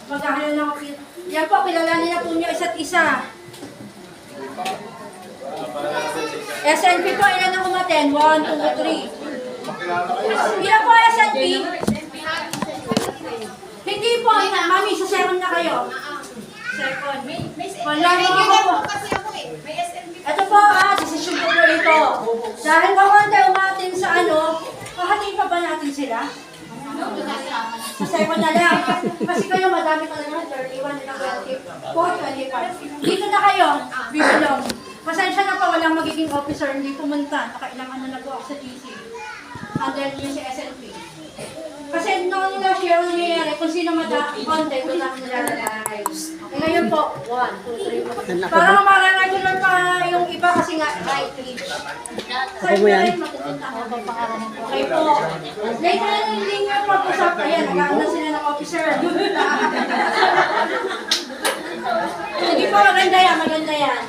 Maghahanap ng officer. Yan po, kilalanin na po niyo isa't isa. SNP po, ilan na umaten? 1, 2, 3. Ilan po SNP? Hindi po, mami, sa second na kayo. Second. Wala mo po. Ito po, desisyon po po ito. Dahil kakonti umatin sa kahatiin pa ba natin sila? Sa second na lang. Kasi kayo madami talaga, 31, 24, 25. Dito na kayo, bibilong. Pasensya na pa, walang magiging officer, hindi pumunta. Nakailang na po ako sa TC. Under niyo si SNP. Kasi noong last year, ano nangyayari, kung sino konti, ito na nilalagay. Ngayon po, 1, 2, 3. Parang mararegular pa yung iba kasi nga, right age. So, ito rin, matutunta ko ba pangalan mo? Okay po. Later na hindi nga propose up. Ayan, nag-aanda sila ng officer. Sige po, maganda yan, maganda yan.